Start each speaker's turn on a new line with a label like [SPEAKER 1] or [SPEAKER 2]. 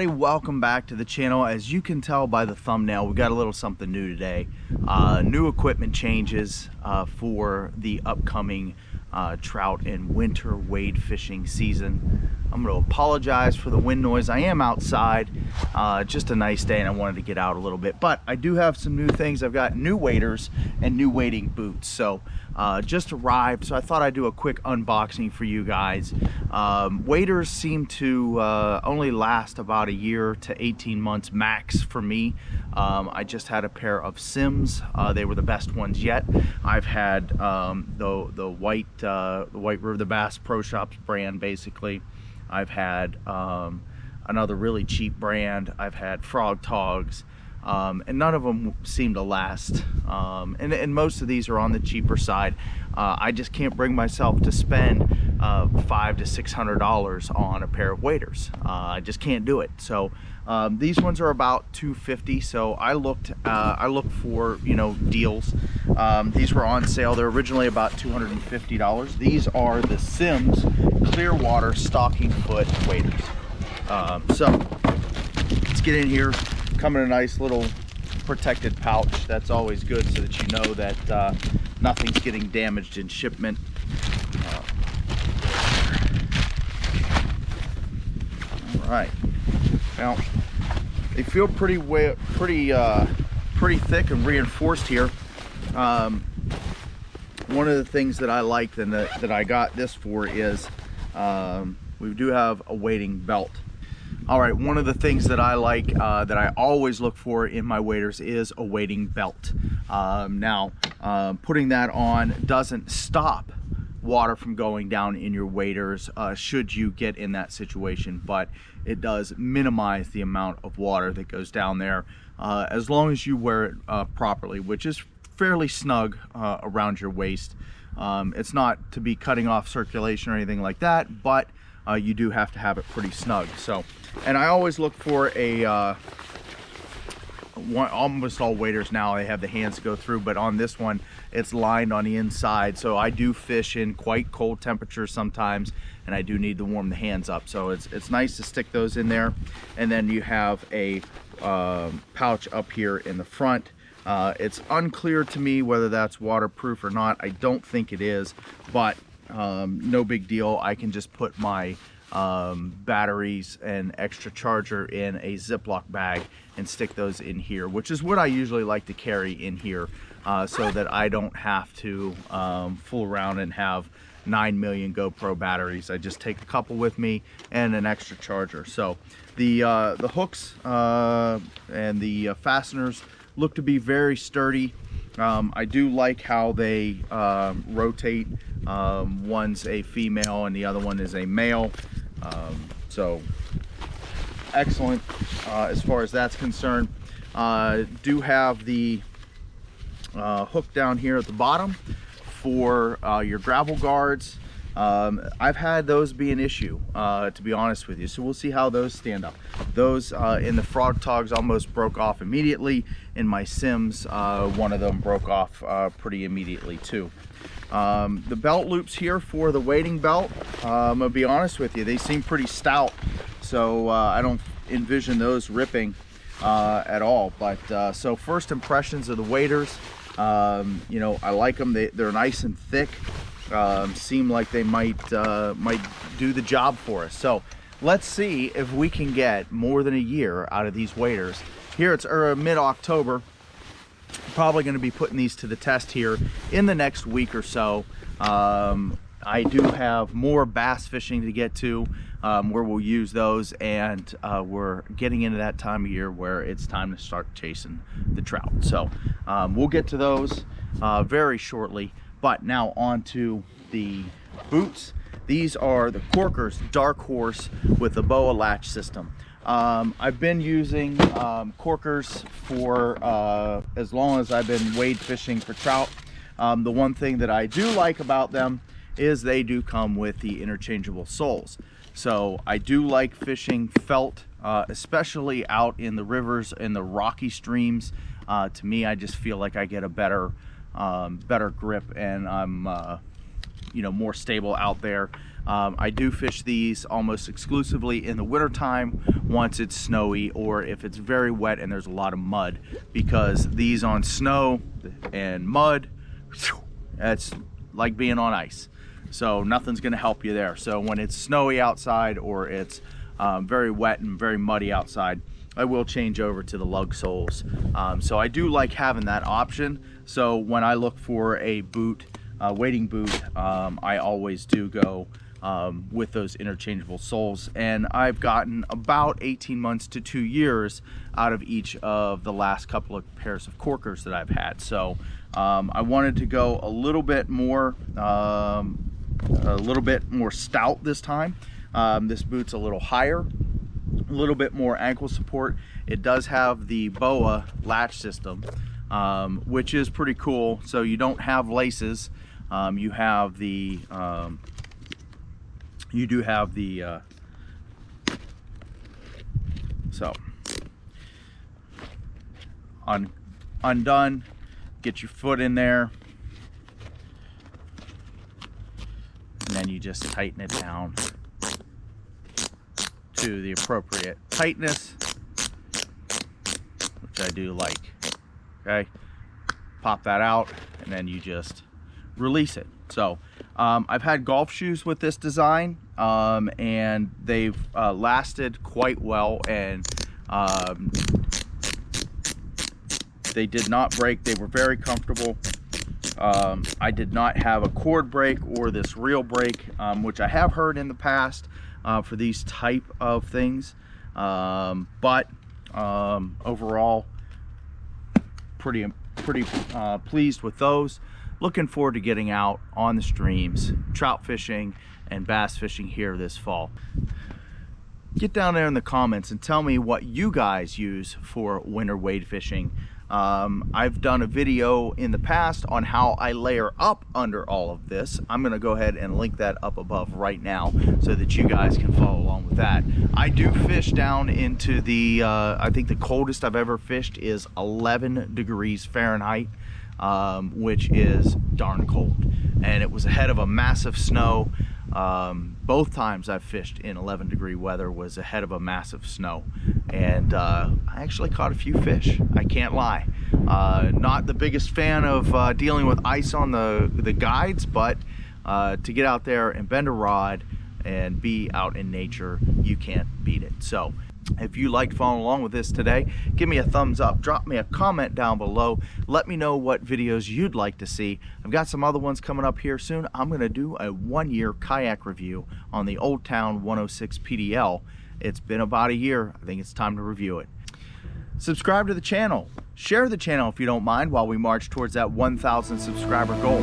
[SPEAKER 1] everybody, welcome back to the channel. As you can tell by the thumbnail, we got a little something new today. New equipment changes for the upcoming trout and winter wade fishing season. I'm going to apologize for the wind noise. I am outside, just a nice day, and I wanted to get out a little bit, but I do have some new things. I've got new waders and new wading boots, so just arrived, so I thought I'd do a quick unboxing for you guys. Waders seem to only last about a year to 18 months max for me. I just had a pair of Simms. They were the best ones yet. I've had the White River, the Bass Pro Shops brand, basically. I've had another really cheap brand. I've had Frog Togs, and none of them seem to last. And most of these are on the cheaper side. I just can't bring myself to spend $500 to $600 on a pair of waders. I just can't do it. So these ones are about $250. So I looked for, you know, deals. These were on sale. They're originally about $250. These are the Simms Clearwater Stocking Foot waders. So let's get in here. Come in a nice little protected pouch. That's always good, so that you know that nothing's getting damaged in shipment. All right. Now they feel pretty thick and reinforced here. One of the things that I like and that I got this for is we do have a wading belt. All right, one of the things that I like, that I always look for in my waders, is a wading belt. Now, putting that on doesn't stop water from going down in your waders should you get in that situation, but it does minimize the amount of water that goes down there as long as you wear it properly, which is fairly snug around your waist. It's not to be cutting off circulation or anything like that, but you do have to have it pretty snug. So, and I always look for a almost all waders now, they have the hands to go through, but on this one it's lined on the inside. So I do fish in quite cold temperatures sometimes, and I do need to warm the hands up, so it's nice to stick those in there. And then you have a pouch up here in the front. It's unclear to me whether that's waterproof or not. I don't think it is, but no big deal. I can just put my batteries and extra charger in a Ziploc bag and stick those in here, which is what I usually like to carry in here, so that I don't have to fool around and have 9 million GoPro batteries. I just take a couple with me and an extra charger. So the hooks and the fasteners look to be very sturdy. I do like how they rotate. One's a female and the other one is a male. So excellent as far as that's concerned. Do have the hook down here at the bottom for your gravel guards. I've had those be an issue, to be honest with you, so we'll see how those stand up. Those in the Frog Togs almost broke off immediately. In my Simms, one of them broke off pretty immediately too. The belt loops here for the wading belt, I'm gonna be honest with you, they seem pretty stout, so I don't envision those ripping at all. But so first impressions of the waders, you know, I like them. They're nice and thick. Seem like they might do the job for us. So let's see if we can get more than a year out of these waders. Here it's mid-October. Probably going to be putting these to the test here in the next week or so. I do have more bass fishing to get to, where we'll use those, and we're getting into that time of year where it's time to start chasing the trout. So we'll get to those very shortly. But now on to the boots. These are the Corkers Dark Horse with the BOA latch system. I've been using Corkers for as long as I've been wade fishing for trout. The one thing that I do like about them is they do come with the interchangeable soles. So I do like fishing felt, especially out in the rivers and the rocky streams. To me, I just feel like I get a better grip, and I'm you know, more stable out there. I do fish these almost exclusively in the wintertime once it's snowy or if it's very wet and there's a lot of mud, because these on snow and mud, it's like being on ice. So nothing's gonna help you there. So when it's snowy outside or it's very wet and very muddy outside, I will change over to the lug soles. So I do like having that option. So when I look for a boot, wading boot, I always do go with those interchangeable soles, and I've gotten about 18 months to 2 years out of each of the last couple of pairs of corkers that I've had. So I wanted to go a little bit more stout this time. This boot's a little higher, a little bit more ankle support. It does have the BOA latch system, which is pretty cool. So you don't have laces. You have the so undone, get your foot in there, and then you just tighten it down to the appropriate tightness, which I do like. Okay, pop that out and then you just release it. So I've had golf shoes with this design, and they've lasted quite well, and they did not break. They were very comfortable. I did not have a cord break or this reel break, which I have heard in the past for these type of things, but overall pretty pleased with those. Looking forward to getting out on the streams, trout fishing and bass fishing here this fall. Get down there in the comments and tell me what you guys use for winter wade fishing. I've done a video in the past on how I layer up under all of this. I'm gonna go ahead and link that up above right now so that you guys can follow along with that. I do fish down into the, I think the coldest I've ever fished is 11 degrees Fahrenheit. Which is darn cold, and it was ahead of a massive snow. Both times I've fished in 11-degree weather was ahead of a massive snow, and I actually caught a few fish, I can't lie. Not the biggest fan of dealing with ice on the guides, but to get out there and bend a rod and be out in nature, you can't beat it. So if you liked following along with this today, give me a thumbs up, drop me a comment down below, let me know what videos you'd like to see. I've got some other ones coming up here soon. I'm going to do a 1-year kayak review on the Old Town 106 PDL. It's been about a year. I think it's time to review it. Subscribe to the channel, share the channel if you don't mind, while we march towards that 1,000 subscriber goal.